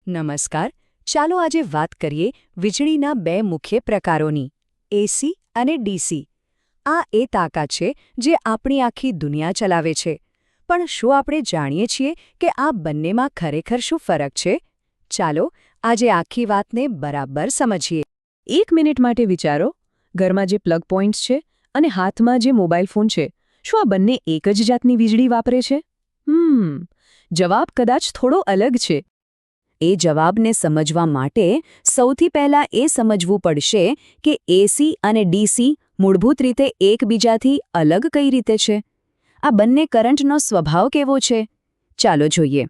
નમસ્કાર. ચાલો આજે વાત કરીએ વીજળીના બે મુખ્ય પ્રકારોની, એસી અને ડીસી. આ એ તાકાત છે જે આપણી આખી દુનિયા ચલાવે છે. પણ શું આપણે જાણીએ છીએ કે આ બંનેમાં ખરેખર શું ફરક છે? ચાલો આજે આખી વાતને બરાબર સમજીએ. 1 મિનિટ માટે વિચારો, ઘરમાં જે પ્લગ પોઇન્ટ્સ છે અને હાથમાં જે મોબાઈલ ફોન છે, શું આ બંને એક જ જાતની વીજળી વાપરે છે? જવાબ કદાચ થોડો અલગ છે. એ જવાબને સમજવા માટે સૌથી પહેલાં એ સમજવું પડશે કે એસી અને ડીસી મૂળભૂત રીતે એકબીજાથી અલગ કઈ રીતે છે. આ બંને કરંટનો સ્વભાવ કેવો છે? ચાલો જોઈએ.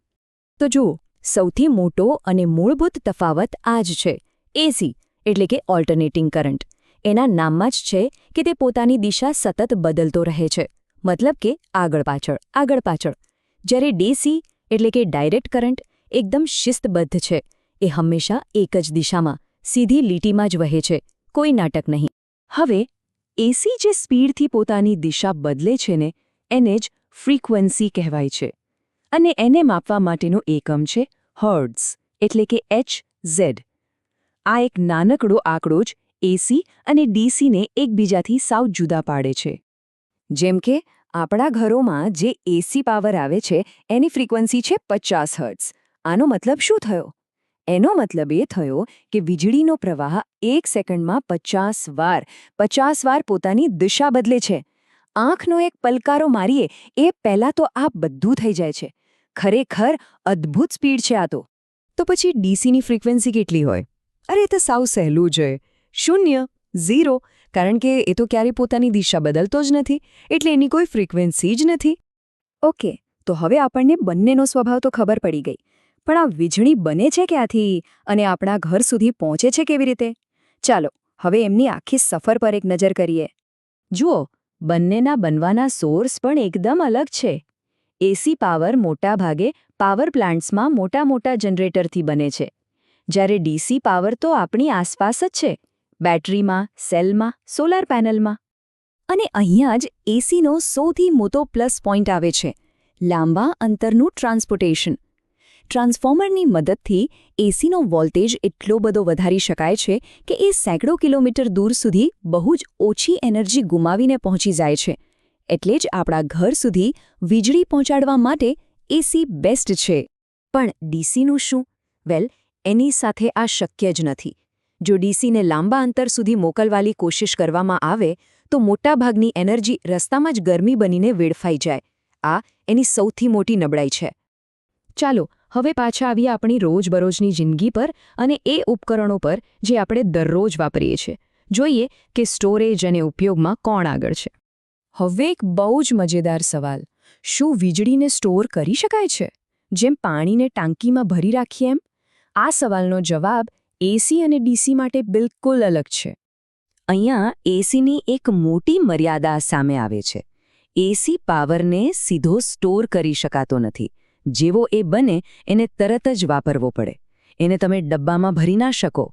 તો જુઓ, સૌથી મોટો અને મૂળભૂત તફાવત આ જ છે. એસી એટલે કે ઓલ્ટરનેટિંગ કરંટ. એના નામમાં જ છે કે તે પોતાની દિશા સતત બદલતો રહે છે, મતલબ કે આગળ પાછળ. જ્યારે ડીસી એટલે કે ડાયરેક્ટ કરંટ એકદમ શિસ્તબદ્ધ છે. એ હંમેશા એક જ દિશામાં, સીધી લીટીમાં જ વહે છે, કોઈ નાટક નહીં. હવે એસી જે સ્પીડથી પોતાની દિશા બદલે છે ને, એને જ ફ્રીક્વન્સી કહેવાય છે. અને એને માપવા માટેનો એકમ છે હર્ટ્ઝ, એટલે કે HZ. આ એક નાનકડો આંકડો જ એસી અને ડીસીને એકબીજાથી સાવ જુદા પાડે છે. જેમ કે આપણા ઘરોમાં જે એસી પાવર આવે છે એની ફ્રીક્વન્સી છે 50 હર્ટ્ઝ. આનો મતલબ શું થયો? એનો મતલબ એ થયો કે વીજળીનો પ્રવાહ 1 સેકન્ડમાં 50 વાર પોતાની દિશા બદલે છે. આંખનો એક પલકારો મારીએ એ પહેલાં તો આ બધું થઈ જાય છે. ખરેખર અદ્ભુત સ્પીડ છે આ તો. તો પછી ડીસીની ફ્રીક્વન્સી કેટલી હોય? અરે એ તો સાવ સહેલું છે. 0, 0, કારણ કે એ તો ક્યારેય પોતાની દિશા બદલતો જ નથી, એટલે એની કોઈ ફ્રીક્વન્સી જ નથી. ઓકે, તો હવે આપણને બંનેનો સ્વભાવ તો ખબર પડી ગઈ. પણ આ વીજળી બને છે ક્યાંથી અને આપણા ઘર સુધી પહોંચે છે કેવી રીતે? ચાલો હવે એમની આખી સફર પર એક નજર કરીએ. જુઓ, બંનેના બનવાના સોર્સ પણ એકદમ અલગ છે. એસી પાવર મોટાભાગે પાવર પ્લાન્ટ્સમાં મોટા જનરેટરથી બને છે, જ્યારે ડીસી પાવર તો આપણી આસપાસ જ છે, બેટરીમાં, સેલમાં, સોલાર પેનલમાં. અને અહીંયા જ એસીનો સૌથી મોટો પ્લસ પોઈન્ટ આવે છે: લાંબા અંતરનું ટ્રાન્સપોર્ટેશન. ટ્રાન્સફોર્મરની મદદથી એસીનો વોલ્ટેજ એટલો બધો વધારી શકાય છે કે એ સેંકડો કિલોમીટર દૂર સુધી બહુ જ ઓછી એનર્જી ગુમાવીને પહોંચી જાય છે. એટલે જ આપણા ઘર સુધી વીજળી પહોંચાડવા માટે એસી બેસ્ટ છે. પણ ડીસીનું શું? વેલ, એની સાથે આ શક્ય જ નથી. જો ડીસીને લાંબા અંતર સુધી મોકલવાની કોશિશ કરવામાં આવે તો મોટાભાગની એનર્જી રસ્તામાં જ ગરમી બનીને વેડફાઈ જાય. આ એની સૌથી મોટી નબળાઈ છે. ચાલો હવે પાછા આવીએ આપણી રોજબરોજની જિંદગી પર અને એ ઉપકરણો પર જે આપણે દરરોજ વાપરીએ છીએ. જોઈએ કે સ્ટોરેજ અને ઉપયોગમાં કોણ આગળ છે. હવે એક બહુ જ મજેદાર સવાલ: શું વીજળીને સ્ટોર કરી શકાય છે, જેમ પાણીને ટાંકીમાં ભરી રાખીએ એમ? આ સવાલનો જવાબ એસી અને ડીસી માટે બિલકુલ અલગ છે. અહીંયા એસીની એક મોટી મર્યાદા સામે આવે છે. એસી પાવરને સીધો સ્ટોર કરી શકાતો નથી. જેવો એ બને એને તરત જ વાપરવો પડે. એને તમે ડબ્બામાં ભરી ના શકો.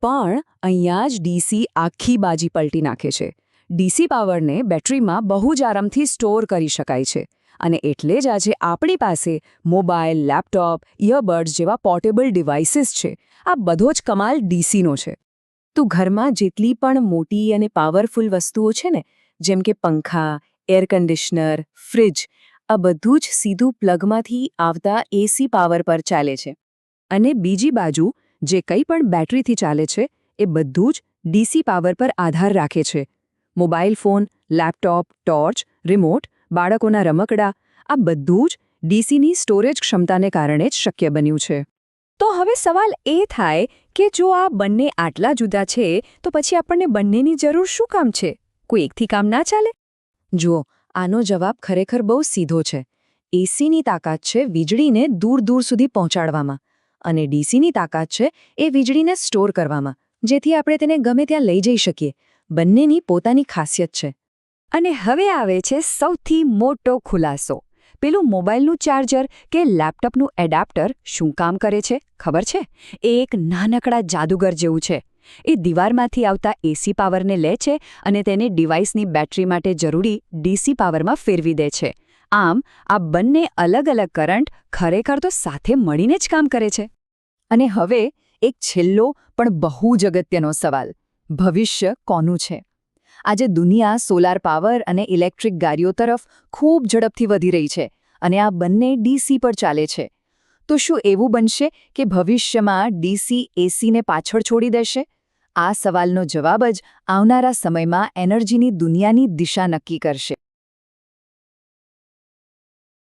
પણ અહીંયા જ ડીસી આખી બાજી પલટી નાખે છે. ડીસી પાવરને બેટરીમાં બહુ જ આરામથી સ્ટોર કરી શકાય છે. અને એટલે જ આજે આપણી પાસે મોબાઈલ, લેપટોપ, ઇયરબડ્સ જેવા પોર્ટેબલ ડિવાઇસીસ છે. આ બધો જ કમાલ ડીસીનો છે. તો ઘરમાં જેટલી પણ મોટી અને પાવરફુલ વસ્તુઓ છે ને, જેમ કે પંખા, એર કન્ડિશનર, ફ્રિજ, આ બધું જ સીધું પ્લગમાંથી આવતા એસી પાવર પર ચાલે છે. અને બીજી બાજુ જે કંઈ પણ બેટરીથી ચાલે છે એ બધું જ ડીસી પાવર પર આધાર રાખે છે. Mobile phone, laptop, torch, remote, બાળકોના રમકડા, આ બધું જ ડીસીની સ્ટોરેજ ક્ષમતાને કારણે જ શક્ય બન્યું છે. તો હવે સવાલ એ થાય કે જો આ બંને આટલા જુદા છે તો પછી આપણને બંનેની જરૂર શું કામ છે? કોઈ એકથી કામ ના ચાલે? જુઓ, આનો જવાબ ખરેખર બહુ સીધો છે. એસીની તાકાત છે વીજળીને દૂર સુધી પહોંચાડવામાં, અને ડીસીની તાકાત છે એ વીજળીને સ્ટોર કરવામાં, જેથી આપણે તેને ગમે ત્યાં લઈ જઈ શકીએ. બંનેની પોતાની ખાસિયત છે. અને હવે આવે છે સૌથી મોટો ખુલાસો. પેલું મોબાઈલનું ચાર્જર કે લેપટોપનું એડાપ્ટર શું કામ કરે છે ખબર છે? એ એક નાનકડા જાદુગર જેવું છે. એ દીવારમાંથી આવતા એસી પાવરને લે છે અને તેને ડિવાઇસની બેટરી માટે જરૂરી ડીસી પાવરમાં ફેરવી દે છે. આમ આ બંને અલગ કરંટ ખરેખર તો સાથે મળીને જ કામ કરે છે. અને હવે એક છેલ્લો પણ બહુ જ અગત્યનો સવાલ: ભવિષ્ય કોનું છે? આજે દુનિયા સોલાર પાવર અને ઇલેક્ટ્રિક ગાડીઓ તરફ ખૂબ ઝડપથી વધી રહી છે, અને આ બંને ડીસી પર ચાલે છે. તો શું એવું બનશે કે ભવિષ્યમાં ડીસી એસીને પાછળ છોડી દેશે? આ સવાલનો જવાબ જ આવનારા સમયમાં એનર્જીની દુનિયાની દિશા નક્કી કરશે.